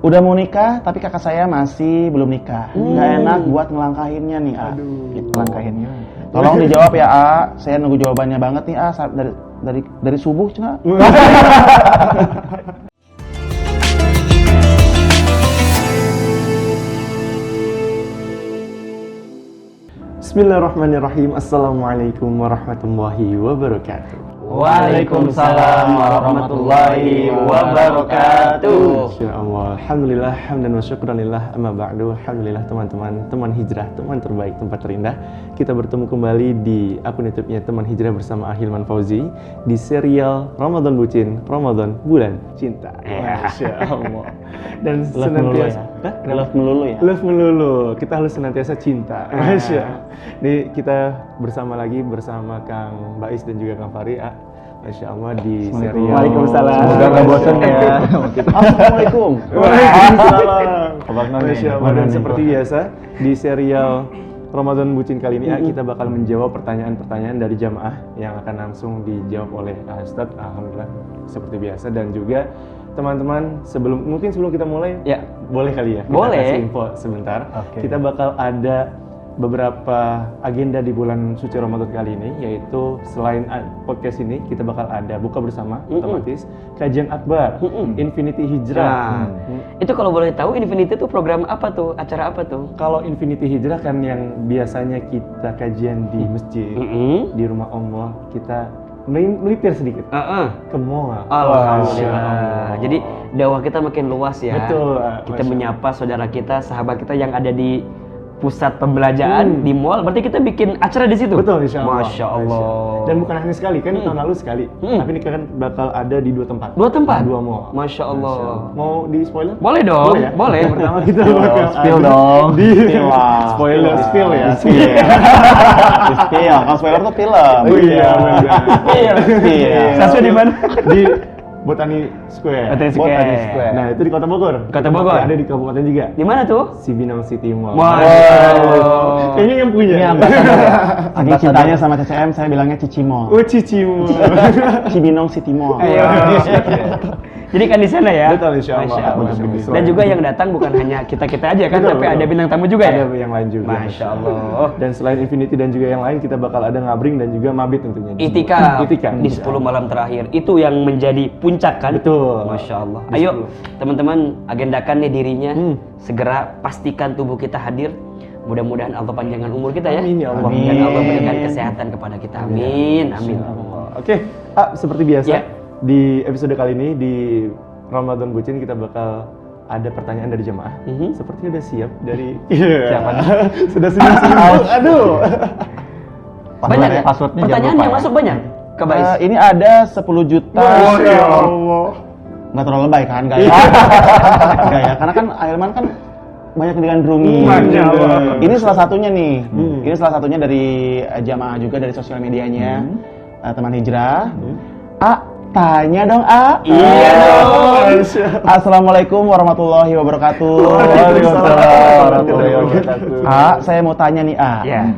Udah mau nikah, tapi kakak saya masih belum nikah. Nggak enak buat ngelangkahinnya nih, A. Gitu, ngelangkahinnya. Tolong dijawab ya, A. Saya nunggu jawabannya banget nih, A. Dari subuh, cina. Bismillahirrahmanirrahim. Assalamualaikum warahmatullahi wabarakatuh. Waalaikumsalam warahmatullahi wabarakatuh. Insyaallah. Alhamdulillah hamdan wa syukranillah amma ba'du. Alhamdulillah teman-teman, teman hijrah, teman terbaik, tempat terindah. Kita bertemu kembali di akun YouTube-nya Teman Hijrah bersama Ahilman Fauzi di serial Ramadan Bucin, Ramadan Bulan Cinta. Masyaallah. Dan senantiasa Love melulu ya. love melulu. Kita harus senantiasa cinta. Masya. Ini kita bersama lagi bersama Kang Bais dan juga Kang Fari. Masya Allah di serial. Waalaikumsalam. Semoga nggak bosan ya. Assalamualaikum. Waalaikumsalam. Kabar Masya Allah. Dan seperti biasa di serial Ramadan Bucin kali ini kita bakal menjawab pertanyaan-pertanyaan dari jamaah yang akan langsung dijawab oleh Ustadz. Alhamdulillah seperti biasa. Dan juga teman-teman sebelum kita mulai Ya. boleh kali ya kita Boleh. kasih info sebentar. Oke. Kita bakal ada beberapa agenda di bulan suci Ramadan kali ini, yaitu selain podcast ini kita bakal ada buka bersama otomatis, kajian akbar, Infinity Hijrah. Nah, itu kalau boleh tahu Infinity itu program apa tuh? Acara apa tuh? Kalau Infinity Hijrah kan yang biasanya kita kajian di masjid, di rumah Allah, kita melipir sedikit ke mall. Alhamdulillah. Jadi dakwah kita makin luas ya. Betul. Kita menyapa saudara kita, sahabat kita yang ada di pusat pembelanjaan di mall. Berarti kita bikin acara di situ. Betul, insya Allah. Masya Allah. Dan bukan hanya sekali, kan tahun lalu sekali. Tapi ini kan bakal ada di 2 tempat. 2 tempat? 2 mall. Masya Allah. Mau di spoiler? Boleh dong. Boleh ya? Boleh. Yang pertama kita bakal spill ada dong. di Spill lah. spoiler, spill ya. Spill. Kalau spoiler tuh film. Oh iya, benar. Spill. Stasiun di mana? Di Botani Square. Botani Square. Nah, itu di Kota Bogor. Kota Bogor. Ada di kabupaten juga. Di mana tuh? Cibinong City Mall. Wow. Kayaknya yang punya. Ini saking cintanya sama CCM, saya bilangnya Cici Mall. Oh, Cici Mall. Cibinong City Mall. Ayo. Jadi kan di sana ya. Betul, insya Allah. Masya Allah. Betul. Dan juga yang datang bukan hanya kita aja kan, Betul, tapi betul. ada bintang tamu juga ya. Ada yang lain juga. Masya Allah. Dan selain Infinity dan juga yang lain, kita bakal ada ngabring dan juga mabit tentunya. Itikaf Itikaf. di 10 malam terakhir itu yang menjadi puncak kan? Betul. Masya Allah. Di Ayo 10. teman-teman agendakan nih dirinya, segera pastikan tubuh kita hadir. Mudah-mudahan Allah panjangkan umur kita ya. Amin ya Allah. Dan Allah berikan kesehatan kepada kita. Amin. Amin. Oke, seperti biasa Ya. di episode kali ini di Ramadan Bucin kita bakal ada pertanyaan dari jemaah. Sepertinya udah siap dari siapa? Sudah siap. Aduh. Banyak ya? Passwordnya jangan Pertanyaan lupa yang ya. masuk banyak. Ke Bais. Ini ada 10 juta. Masya Allah. Nggak terlalu lebay kan, nggak ya? Nggak ya, karena kan Ahilman kan banyak digandrungi. Masya Allah. Ini salah satunya nih. Ini salah satunya dari jamaah juga dari sosial medianya Teman Hijrah. Tanya dong, A. Iya dong. Assalamualaikum warahmatullahi wabarakatuh. Waalaikumsalam warahmatullahi wabarakatuh. A, saya mau tanya nih, A. Ya.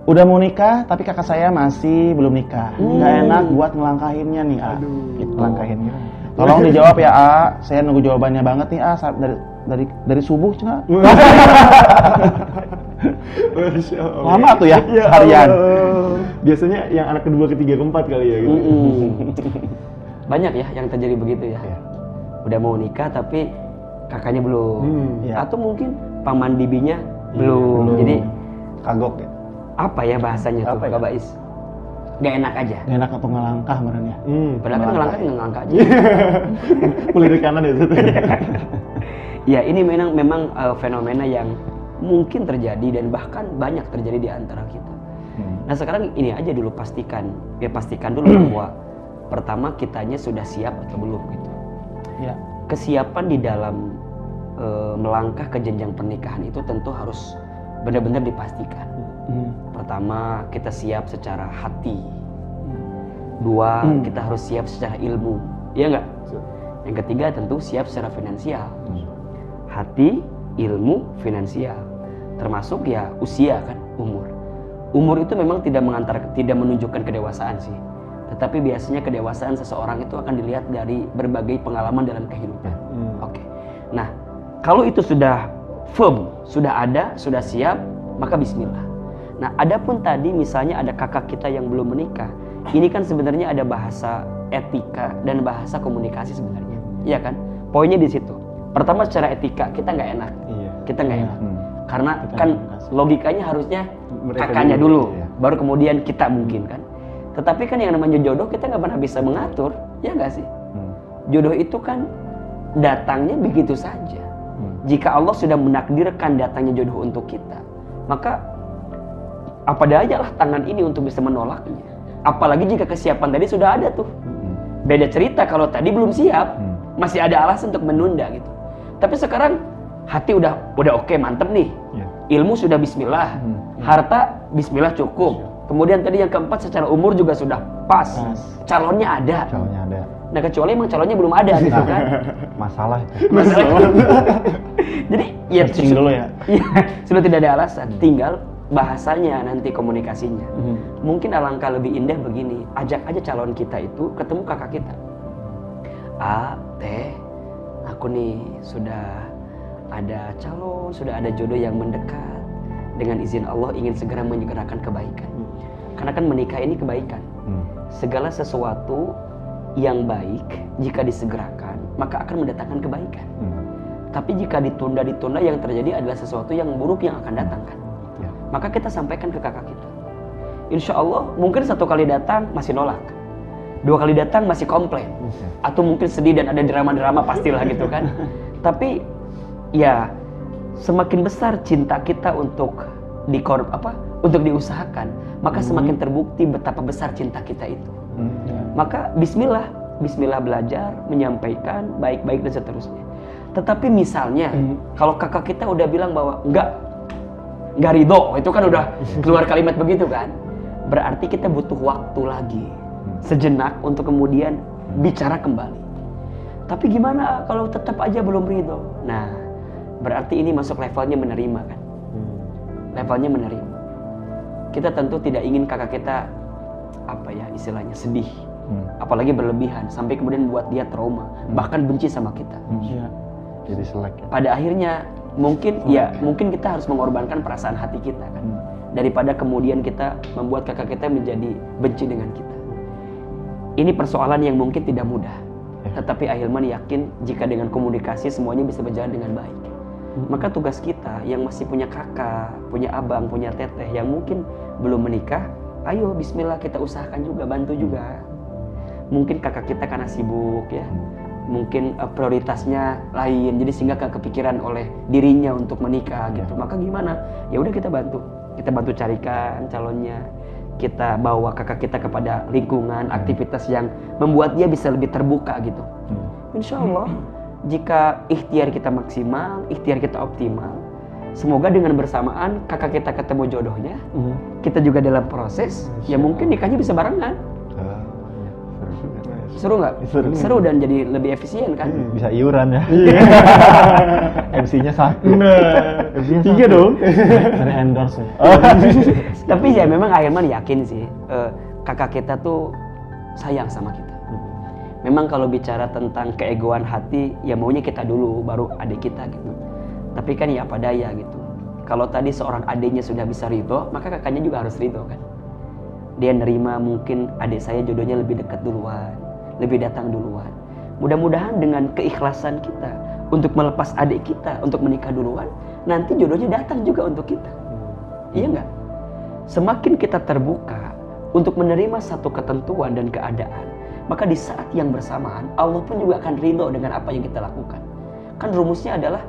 Udah mau nikah, tapi kakak saya masih belum nikah. Nggak enak buat ngelangkahinnya nih, A. Gitu, ngelangkahinnya. Tolong dijawab ya, A. Saya nunggu jawabannya banget nih, A. Dari subuh, cina. Masya Allah. Lama tuh ya, Ya harian. Allah. Biasanya yang anak kedua, ketiga, keempat kali ya gitu. Banyak ya yang terjadi begitu ya. Udah mau nikah tapi kakaknya belum. Iya. Atau mungkin paman bibinya belum. Jadi Kagok ya. apa ya bahasanya tuh, Apa ya? Kak Bais? Gak enak aja. Nggak enak untuk ngelangkah merenya. Padahal kan ngelangkah aja. Mulai dari kanan ya. Ya ini memang fenomena yang mungkin terjadi dan bahkan banyak terjadi di antara kita. Nah sekarang ini aja dulu pastikan dulu bahwa pertama kitanya sudah siap atau belum gitu. Ya. Kesiapan di dalam melangkah ke jenjang pernikahan itu tentu harus benar-benar dipastikan. Pertama, kita siap secara hati. 2, kita harus siap secara ilmu. Iya nggak? Yang ketiga tentu siap secara finansial. Hati, ilmu, finansial. Termasuk ya usia kan, umur. Umur itu memang tidak menunjukkan kedewasaan sih. Tetapi biasanya kedewasaan seseorang itu akan dilihat dari berbagai pengalaman dalam kehidupan. Oke. Nah, Kalau itu sudah firm, sudah ada, sudah siap, maka bismillah. Nah, adapun tadi misalnya ada kakak kita yang belum menikah, ini kan sebenarnya ada bahasa etika dan bahasa komunikasi sebenarnya, iya kan? Poinnya di situ. Pertama secara etika kita nggak enak, kita nggak enak, karena Kita kan komunikasi. logikanya harusnya Mereka kakaknya dulu, dulu, iya. baru kemudian kita mungkin kan. Tetapi kan yang namanya jodoh kita nggak pernah bisa mengatur, ya nggak sih? Jodoh itu kan datangnya begitu saja. Jika Allah sudah menakdirkan datangnya jodoh untuk kita, maka apa daya lah tangan ini untuk bisa menolaknya. Apalagi jika kesiapan tadi sudah ada tuh. Beda cerita kalau tadi belum siap, masih ada alasan untuk menunda gitu. Tapi sekarang hati udah oke, mantep nih. Ilmu sudah bismillah, harta bismillah cukup. Kemudian tadi yang keempat secara umur juga sudah pas. Calonnya ada. Calonnya ada. Nah kecuali emang calonnya belum ada gitu kan. Masalah itu. Jadi ya Searching dulu ya. Iya, sudah tidak ada alasan. Tinggal bahasanya nanti komunikasinya. Mungkin alangkah lebih indah begini, ajak aja calon kita itu ketemu kakak kita. Teh, aku nih sudah ada calon, sudah ada jodoh yang mendekat. Dengan izin Allah ingin segera menyegerakan kebaikan. Karena kan menikah ini kebaikan. Segala sesuatu yang baik jika disegerakan maka akan mendatangkan kebaikan. Tapi jika ditunda yang terjadi adalah sesuatu yang buruk yang akan datang kan. Maka kita sampaikan ke kakak kita. Insya Allah mungkin 1 kali datang masih nolak, 2 kali datang masih komplain, atau mungkin sedih dan ada drama-drama pastilah gitu kan. Tapi ya semakin besar cinta kita untuk diusahakan, maka semakin terbukti betapa besar cinta kita itu. Maka bismillah belajar, menyampaikan baik-baik dan seterusnya. Tetapi misalnya kalau kakak kita udah bilang bahwa enggak ridho, itu kan udah keluar kalimat begitu kan, berarti kita butuh waktu lagi sejenak untuk kemudian bicara kembali. Tapi gimana kalau tetap aja belum ridho? Nah, berarti ini masuk levelnya menerima kan. Levelnya menerima. Kita tentu tidak ingin kakak kita istilahnya sedih, apalagi berlebihan sampai kemudian buat dia trauma, bahkan benci sama kita. Jadi selek ya. Pada akhirnya mungkin kita harus mengorbankan perasaan hati kita kan, daripada kemudian kita membuat kakak kita menjadi benci dengan kita. Ini persoalan yang mungkin tidak mudah, tetapi Ahilman yakin jika dengan komunikasi semuanya bisa berjalan dengan baik. Maka tugas kita yang masih punya kakak, punya abang, punya teteh yang mungkin belum menikah, ayo bismillah kita usahakan juga, bantu juga. Mungkin kakak kita karena sibuk ya, mungkin prioritasnya lain, jadi sehingga gak kepikiran oleh dirinya untuk menikah gitu. Maka gimana? Ya udah kita bantu carikan calonnya, kita bawa kakak kita kepada lingkungan, aktivitas yang membuat dia bisa lebih terbuka gitu. Insya Allah jika ikhtiar kita maksimal, ikhtiar kita optimal, semoga dengan bersamaan kakak kita ketemu jodohnya, kita juga dalam proses, ya mungkin nikahnya bisa barengan. Seru nggak? Seru dan jadi lebih efisien kan? Bisa iuran ya. MC-nya 1. MC-nya 3 dong. Ada endorse ya. Tapi ya memang Ahilman yakin sih, kakak kita tuh sayang sama kita. Memang kalau bicara tentang keegoan hati, ya maunya kita dulu, baru adik kita gitu. Tapi kan ya apa daya gitu. Kalau tadi seorang adiknya sudah bisa ridho, maka kakaknya juga harus ridho kan. Dia nerima mungkin adik saya jodohnya lebih dekat duluan, lebih datang duluan. Mudah-mudahan dengan keikhlasan kita untuk melepas adik kita untuk menikah duluan, nanti jodohnya datang juga untuk kita. Iya nggak? Semakin kita terbuka untuk menerima satu ketentuan dan keadaan, maka di saat yang bersamaan Allah pun juga akan ridho dengan apa yang kita lakukan. Kan rumusnya adalah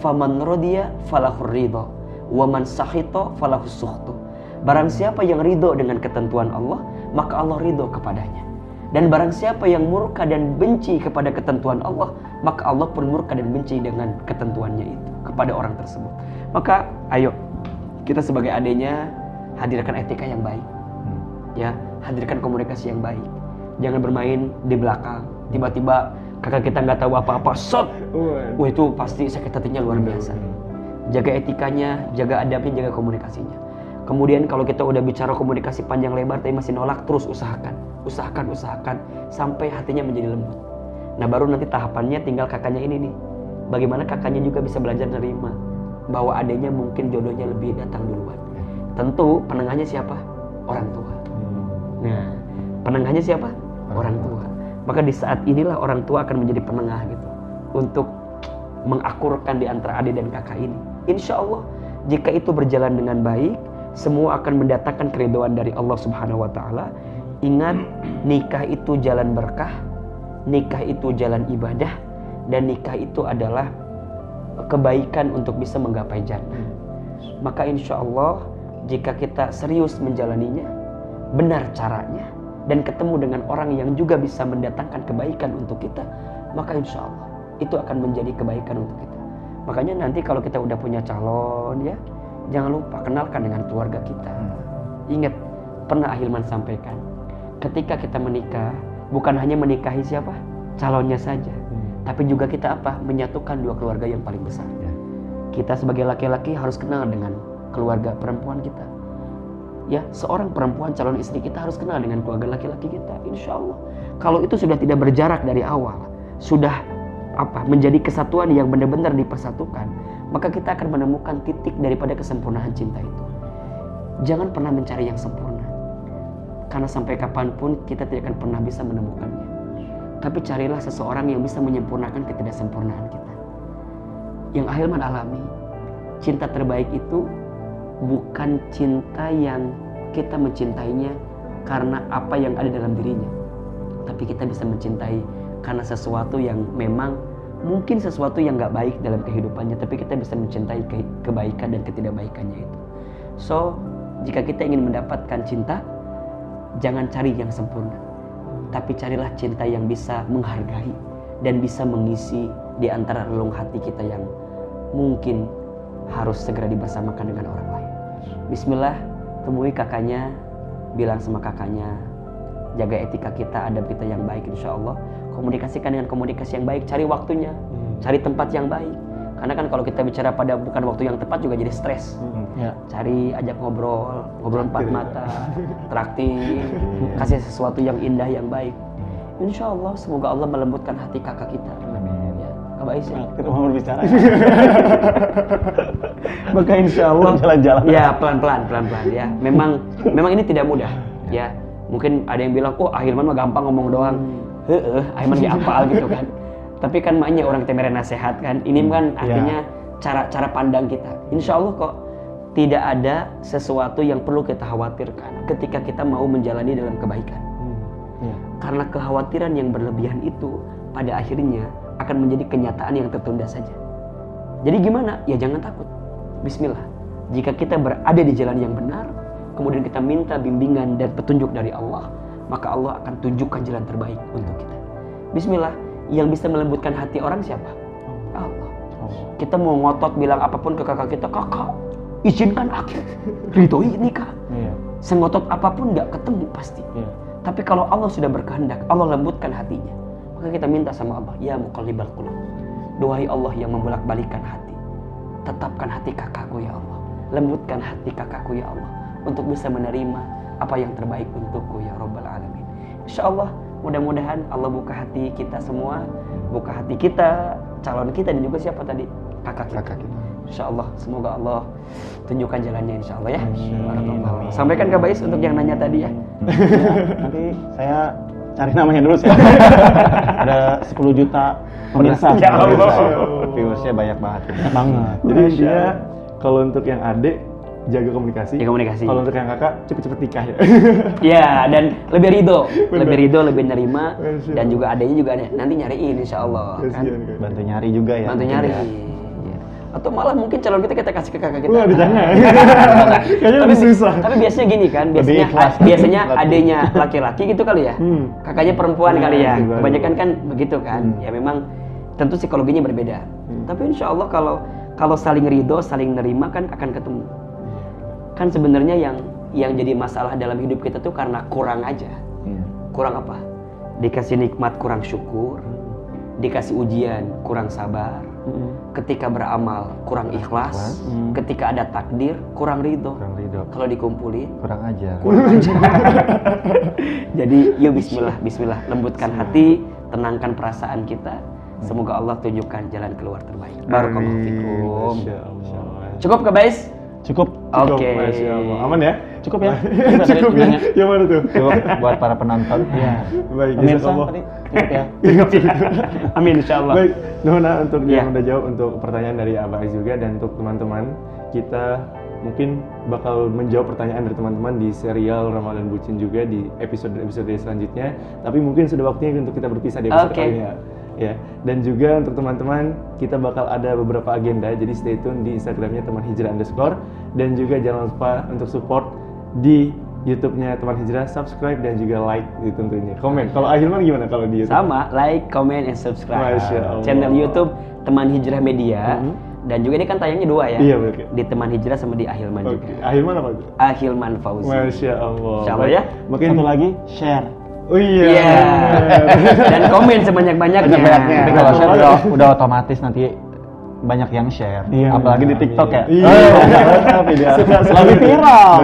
faman rodiya falahur ridho, waman sahito falahus sukhtu. Barang siapa yang ridho dengan ketentuan Allah, maka Allah ridho kepadanya. Dan barang siapa yang murka dan benci kepada ketentuan Allah, maka Allah pun murka dan benci dengan ketentuannya itu kepada orang tersebut. Maka ayo kita sebagai adiknya hadirkan etika yang baik, ya, hadirkan komunikasi yang baik. Jangan bermain di belakang. Tiba-tiba kakak kita nggak tahu apa-apa, wah itu pasti sakit hatinya luar biasa. Jaga etikanya, jaga adabnya, jaga komunikasinya. Kemudian kalau kita udah bicara komunikasi panjang lebar tapi masih nolak, terus usahakan sampai hatinya menjadi lembut. Nah baru nanti tahapannya tinggal kakaknya ini nih, bagaimana kakaknya juga bisa belajar nerima bahwa adanya mungkin jodohnya lebih datang duluan. Tentu penengahnya siapa? Orang tua. Nah, penengahnya siapa? Orang tua. Maka di saat inilah orang tua akan menjadi penengah gitu untuk mengakurkan di antara adik dan kakak ini. Insya Allah jika itu berjalan dengan baik, semua akan mendatangkan keridhaan dari Allah Subhanahu wa Ta'ala. Ingat, nikah itu jalan berkah, nikah itu jalan ibadah, dan nikah itu adalah kebaikan untuk bisa menggapai jannah. Maka insya Allah jika kita serius menjalaninya, benar caranya, dan ketemu dengan orang yang juga bisa mendatangkan kebaikan untuk kita, maka insya Allah itu akan menjadi kebaikan untuk kita. Makanya nanti kalau kita udah punya calon ya, jangan lupa kenalkan dengan keluarga kita. Ingat, pernah Ahilman sampaikan, ketika kita menikah, bukan hanya menikahi siapa? Calonnya saja, tapi juga kita apa? Menyatukan dua keluarga yang paling besar. Kita sebagai laki-laki harus kenal dengan keluarga perempuan kita. Ya, seorang perempuan calon istri kita harus kenal dengan keluarga laki-laki kita. Insya Allah. Kalau itu sudah tidak berjarak dari awal, sudah menjadi kesatuan yang benar-benar dipersatukan, maka kita akan menemukan titik daripada kesempurnaan cinta itu. Jangan pernah mencari yang sempurna, karena sampai kapanpun kita tidak akan pernah bisa menemukannya. Tapi carilah seseorang yang bisa menyempurnakan ketidaksempurnaan kita. Yang Ahilman alami, cinta terbaik itu bukan cinta yang kita mencintainya karena apa yang ada dalam dirinya, tapi kita bisa mencintai karena sesuatu yang memang mungkin sesuatu yang gak baik dalam kehidupannya, tapi kita bisa mencintai kebaikan dan ketidakbaikannya itu. So, jika kita ingin mendapatkan cinta, jangan cari yang sempurna, tapi carilah cinta yang bisa menghargai dan bisa mengisi di antara relung hati kita yang mungkin harus segera dibersamakan dengan orang lain. Bismillah, temui kakaknya, bilang sama kakaknya, jaga etika kita, adab kita yang baik insya Allah. Komunikasikan dengan komunikasi yang baik, cari waktunya, cari tempat yang baik. Karena kan kalau kita bicara pada bukan waktu yang tepat juga jadi stres. Cari, ajak ngobrol empat mata, traktir, kasih sesuatu yang indah yang baik. Insya Allah semoga Allah melembutkan hati kakak kita. Ya, Kak Bais ya. Kita mau berbicara. Maka insya Allah jalan-jalan. Ya pelan-pelan ya. Memang ini tidak mudah. Ya mungkin ada yang bilang, oh Ahilman mah gampang ngomong doang. Ahilman gak apal gitu kan. Tapi kan maknya orang temere nasihat kan. Ini kan artinya cara pandang kita. Insya Allah kok tidak ada sesuatu yang perlu kita khawatirkan ketika kita mau menjalani dalam kebaikan. Karena kekhawatiran yang berlebihan itu pada akhirnya akan menjadi kenyataan yang tertunda saja. Jadi gimana? Ya jangan takut. Bismillah. Jika kita berada di jalan yang benar, kemudian kita minta bimbingan dan petunjuk dari Allah, maka Allah akan tunjukkan jalan terbaik untuk kita. Bismillah. Yang bisa melembutkan hati orang siapa? Allah. Kita mau ngotot bilang apapun ke kakak kita, kakak izinkan aku ridhoi nikah. Sengotot apapun gak ketemu pasti. Tapi kalau Allah sudah berkehendak, Allah lembutkan hatinya, maka kita minta sama Allah, ya muqallibal qulub, duhai Allah yang membolak-balikan hati, tetapkan hati kakakku ya Allah, lembutkan hati kakakku ya Allah, untuk bisa menerima apa yang terbaik untukku ya Rabbal Alamin. Insya Allah mudah-mudahan Allah buka hati kita semua, buka hati kita, calon kita, dan juga siapa tadi? Kakak kita. Insya Allah, semoga Allah tunjukkan jalannya insya Allah ya. Sampaikan Kak Bais untuk yang nanya tadi ya. Nanti saya cari namanya dulu sih. Ada 10 juta pemirsa. Ya Allah. Viewersnya banyak banget. Banget. Jadi intinya kalau untuk yang adik jaga komunikasi. Ya, komunikasi. Kalau untuk yang kakak cepet-cepet nikah ya. Ya, dan lebih ridho, lebih nerima, dan juga adanya juga nanti nyariin insya Allah kan. Bantu nyari juga ya. Bantu nyari. Ya. Atau malah mungkin calon kita kasih ke kakak kita. Wah, jangan. Kayaknya lebih susah. Tapi biasanya gini kan, biasanya adanya laki-laki gitu kali ya. Kakaknya perempuan kali ya. Kebanyakan kan begitu kan. Ya memang tentu psikologinya berbeda. Tapi insya Allah kalau saling ridho, saling nerima kan akan ketemu. Kan sebenarnya yang jadi masalah dalam hidup kita tuh karena kurang aja. Kurang apa? Dikasih nikmat kurang syukur, dikasih ujian kurang sabar, ketika beramal kurang ikhlas, ketika ada takdir kurang ridho. Kalau dikumpulin kurang aja. Jadi yuk bismillah lembutkan hati, tenangkan perasaan kita, Semoga Allah tunjukkan jalan keluar terbaik. Barakallahu fikum. Masya Allah. Cukup ke Bais? Cukup. Oke. Masya Allah. Aman ya? Cukup ya. Cukup ya? Yang mana tuh? Cukup buat para penonton. Iya. Baik, Pemirsa jazakallah. tadi cukup ya. Amin insyaallah. Baik, Nona untuk Iya. yang udah jawab untuk pertanyaan dari Abah Ais juga, dan untuk teman-teman kita mungkin bakal menjawab pertanyaan dari teman-teman di serial Ramadan Bucin juga di episode selanjutnya. Tapi mungkin sudah waktunya untuk kita berpisah di episode Oke. kali ini ya. Dan juga untuk teman-teman kita bakal ada beberapa agenda, jadi stay tune di Instagramnya Teman Hijrah _ dan juga jangan lupa untuk support di YouTube-nya Teman Hijrah, subscribe dan juga like tentunya. Komen. Kalau Ahilman gimana kalau di YouTube? Sama, like, comment, and subscribe. Masya Allah. Channel YouTube Teman Hijrah Media. Dan juga ini kan tayangnya 2 ya. Iya, betul. Di Teman Hijrah sama di Ahilman Oke. juga. Ahilman apa tuh? Ahilman Fauzi. Masya Allah. Insyaallah ya. Mungkin Satu lagi share. Oh iya. Iya. Dan komen sebanyak-banyaknya. Banyak-banyaknya. Tapi kalau share udah otomatis nanti banyak yang share. Iya. Apalagi di TikTok ya. Iya. Lagi viral.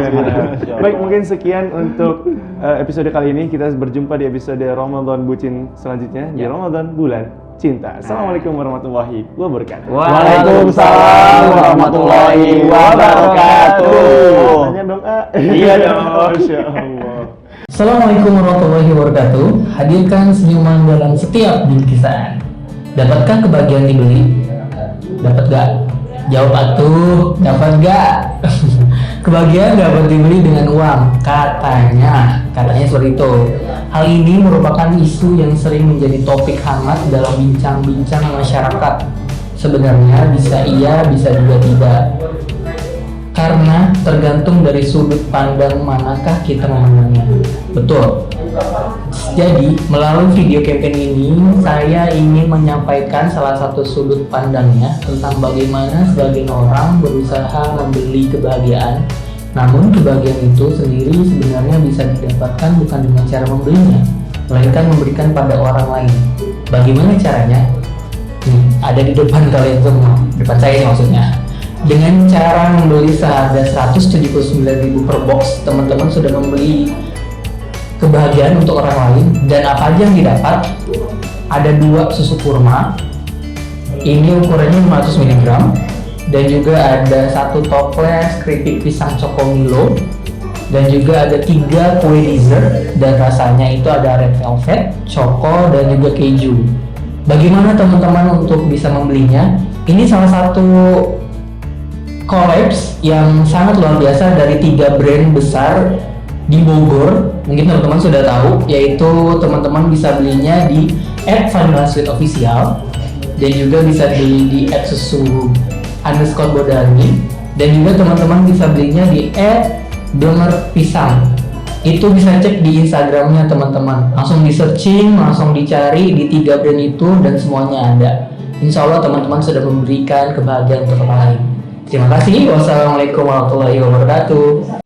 Baik, mungkin sekian untuk episode kali ini. Kita berjumpa di episode Ramadan Bucin selanjutnya di Ramadan Bulan Cinta. Assalamualaikum warahmatullahi wabarakatuh. Waalaikumsalam warahmatullahi wabarakatuh. Tanya dong, A. Iya dong. Masya Allah. Assalamualaikum warahmatullahi wabarakatuh. Hadirkan senyuman dalam setiap bingkisan. Dapatkah kebahagiaan dibeli? Dapat gak? Jawab atuh, dapat gak? Kebahagiaan dapat dibeli dengan uang, katanya seperti itu. Hal ini merupakan isu yang sering menjadi topik hangat dalam bincang-bincang masyarakat. Sebenarnya bisa iya, bisa juga tidak. Karena tergantung dari sudut pandang manakah kita memandangnya. Betul. Jadi, melalui video campaign ini, saya ingin menyampaikan salah satu sudut pandangnya tentang bagaimana sebagian orang berusaha membeli kebahagiaan. Namun, kebahagiaan itu sendiri sebenarnya bisa didapatkan bukan dengan cara membelinya, melainkan memberikan pada orang lain. Bagaimana caranya? Ada di depan kalian semua, depan saya maksudnya. Dengan cara membeli seharga 179.000 per box, teman-teman sudah membeli kebahagiaan untuk orang lain. Dan apa aja yang didapat? Ada 2 susu kurma, ini ukurannya 500 mg, dan juga ada 1 toples keripik pisang Cocomilo, dan juga ada 3 kue dessert, dan rasanya itu ada red velvet, choco, dan juga keju. Bagaimana teman-teman untuk bisa membelinya? Ini salah satu collabs yang sangat luar biasa dari 3 brand besar di Bogor. Mungkin teman-teman sudah tahu, yaitu teman-teman bisa belinya di @vanillasweetofficial, dan juga bisa beli di @susu_bodani, dan juga teman-teman bisa belinya di @dengerpisang. Itu bisa cek di Instagramnya teman-teman, langsung di searching, langsung dicari di 3 brand itu dan semuanya ada. Insya Allah teman-teman sudah memberikan kebahagiaan untuk orang lain. Terima kasih. Wassalamualaikum warahmatullahi wabarakatuh.